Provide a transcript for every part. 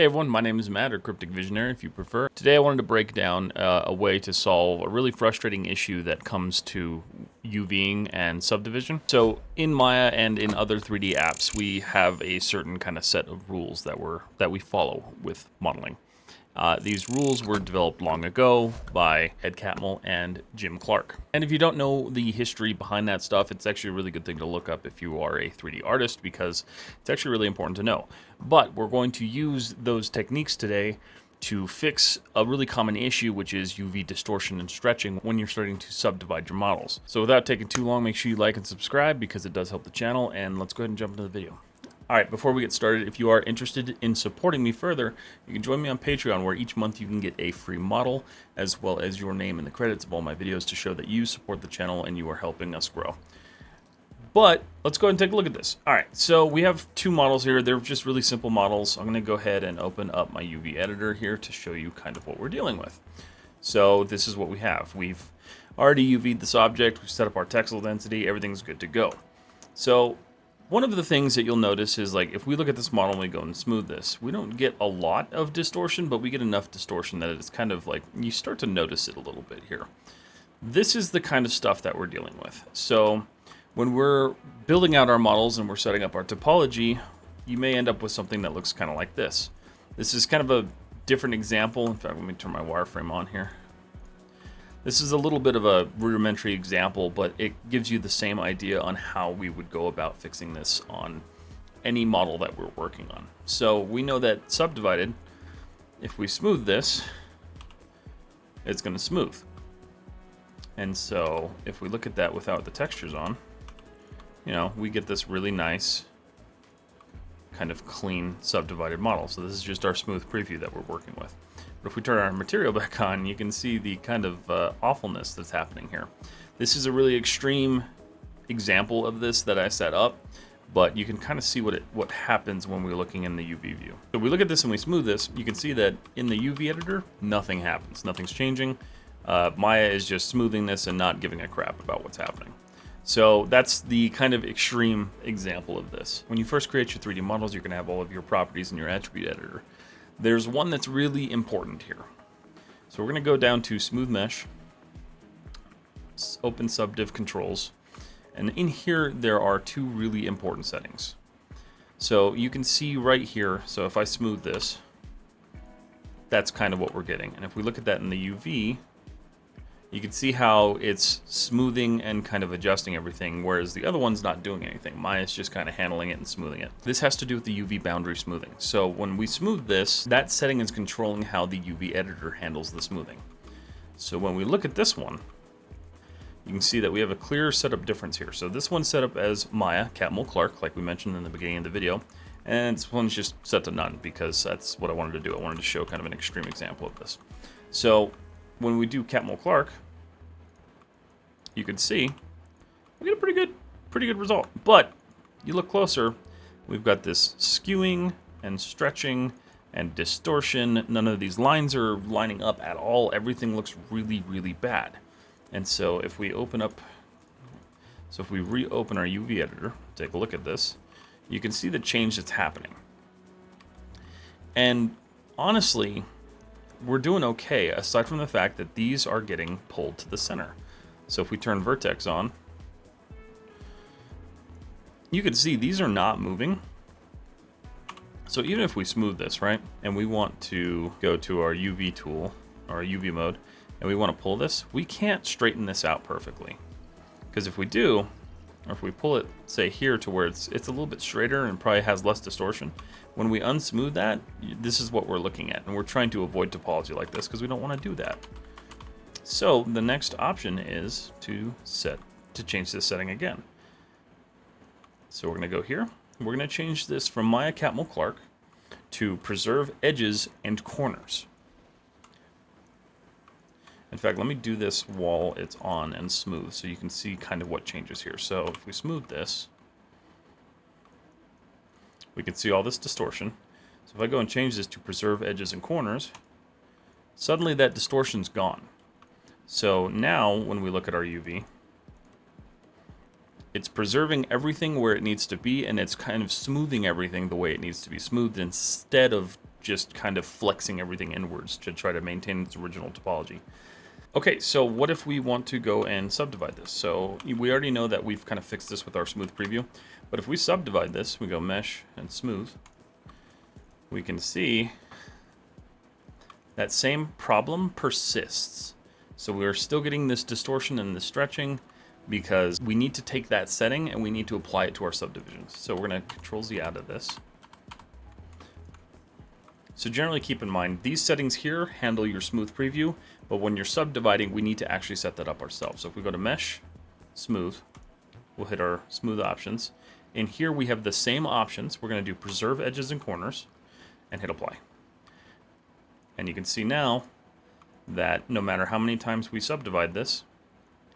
Hey everyone, my name is Matt, or Cryptic Visionary if you prefer. Today I wanted to break down a way to solve a really frustrating issue that comes to UVing and subdivision. So in Maya and in other 3D apps, we have a certain kind of set of rules that we follow with modeling. These rules were developed long ago by Ed Catmull and Jim Clark. And if you don't know the history behind that stuff, it's actually a really good thing to look up if you are a 3D artist, because it's actually really important to know. But we're going to use those techniques today to fix a really common issue, which is UV distortion and stretching when you're starting to subdivide your models. So without taking too long, make sure you like and subscribe because it does help the channel, and let's go ahead and jump into the video. Alright, before we get started, if you are interested in supporting me further, you can join me on Patreon, where each month you can get a free model, as well as your name in the credits of all my videos to show that you support the channel and you are helping us grow. But let's go ahead and take a look at this. Alright, so we have two models here. They're just really simple models. I'm going to go ahead and open up my UV editor here to show you kind of what we're dealing with. So this is what we have. We've already UV'd this object, we've set up our texel density, everything's good to go. So one of the things that you'll notice is, like, if we look at this model and we go and smooth this, we don't get a lot of distortion, but we get enough distortion that it's kind of like, you start to notice it a little bit here. This is the kind of stuff that we're dealing with. So when we're building out our models and we're setting up our topology, you may end up with something that looks kind of like this. This is kind of a different example. In fact, let me turn my wireframe on here. This is a little bit of a rudimentary example, but it gives you the same idea on how we would go about fixing this on any model that we're working on. So we know that subdivided, if we smooth this, it's going to smooth. And so if we look at that without the textures on, you know, we get this really nice kind of clean subdivided model. So this is just our smooth preview that we're working with. But if we turn our material back on, you can see the kind of awfulness that's happening here. This is a really extreme example of this that I set up, but you can kind of see what happens when we're looking in the UV view. So we look at this and we smooth this, you can see that in the UV editor, nothing happens. Nothing's changing. Maya is just smoothing this and not giving a crap about what's happening. So that's the kind of extreme example of this. When you first create your 3D models, you're going to have all of your properties in your attribute editor. There's one that's really important here. So we're going to go down to Smooth Mesh, open Subdiv Controls, and in here there are two really important settings. So you can see right here, so if I smooth this, that's kind of what we're getting. And if we look at that in the UV, you can see how it's smoothing and kind of adjusting everything, whereas the other one's not doing anything. Maya's just kind of handling it and smoothing it. This has to do with the UV boundary smoothing. So when we smooth this, that setting is controlling how the UV editor handles the smoothing. So when we look at this one, you can see that we have a clear setup difference here. So this one's set up as Maya, Catmull Clark, like we mentioned in the beginning of the video. And this one's just set to none because that's what I wanted to do. I wanted to show kind of an extreme example of this. So when we do Catmull Clark, you can see we get a pretty good result. But you look closer, we've got this skewing and stretching and distortion. None of these lines are lining up at all. Everything looks really, really bad. And so if we open up, so if we reopen our UV editor, take a look at this, you can see the change that's happening. And honestly, we're doing okay, aside from the fact that these are getting pulled to the center. So if we turn vertex on, you can see these are not moving. So even if we smooth this, right, and we want to go to our UV tool, or our UV mode, and we want to pull this, we can't straighten this out perfectly. Because if we do, or if we pull it, say here to where it's a little bit straighter and probably has less distortion, when we unsmooth that, this is what we're looking at. And we're trying to avoid topology like this because we don't want to do that. So the next option is to change this setting again. So we're going to go here. We're going to change this from Maya Catmull Clark to preserve edges and corners. In fact, let me do this while it's on and smooth so you can see kind of what changes here. So if we smooth this, we can see all this distortion. So if I go and change this to preserve edges and corners, suddenly that distortion's gone. So now when we look at our UV, it's preserving everything where it needs to be, and it's kind of smoothing everything the way it needs to be smoothed instead of just kind of flexing everything inwards to try to maintain its original topology. Okay, so what if we want to go and subdivide this? So we already know that we've kind of fixed this with our smooth preview, but if we subdivide this, we go mesh and smooth, we can see that same problem persists. So we're still getting this distortion and this stretching because we need to take that setting and we need to apply it to our subdivisions. So we're going to Control Z out of this. So generally keep in mind, these settings here handle your smooth preview, but when you're subdividing, we need to actually set that up ourselves. So if we go to mesh, smooth, we'll hit our smooth options. And here we have the same options. We're going to do preserve edges and corners and hit apply. And you can see now that no matter how many times we subdivide this,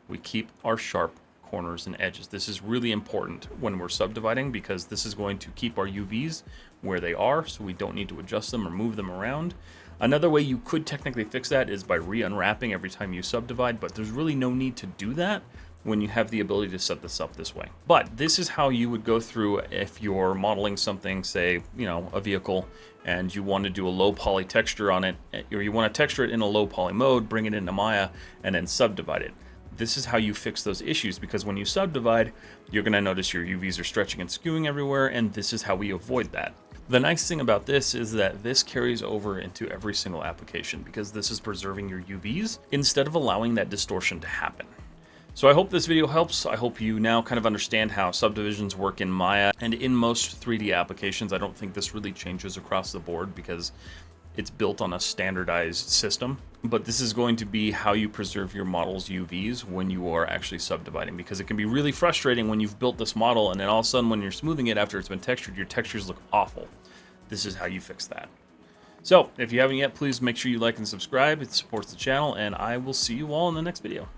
we keep our sharp corners and edges. This is really important when we're subdividing because this is going to keep our UVs where they are, so we don't need to adjust them or move them around. Another way you could technically fix that is by re-unwrapping every time you subdivide, but there's really no need to do that when you have the ability to set this up this way. But this is how you would go through if you're modeling something, say, you know, a vehicle, and you want to do a low poly texture on it, or you want to texture it in a low poly mode, bring it into Maya, and then subdivide it. This is how you fix those issues, because when you subdivide, you're going to notice your UVs are stretching and skewing everywhere, and this is how we avoid that. The nice thing about this is that this carries over into every single application because this is preserving your UVs instead of allowing that distortion to happen. So I hope this video helps. I hope you now kind of understand how subdivisions work in Maya and in most 3D applications. I don't think this really changes across the board because it's built on a standardized system, but this is going to be how you preserve your model's UVs when you are actually subdividing, because it can be really frustrating when you've built this model and then all of a sudden when you're smoothing it after it's been textured, your textures look awful. This is how you fix that. So if you haven't yet, please make sure you like and subscribe. It supports the channel, and I will see you all in the next video.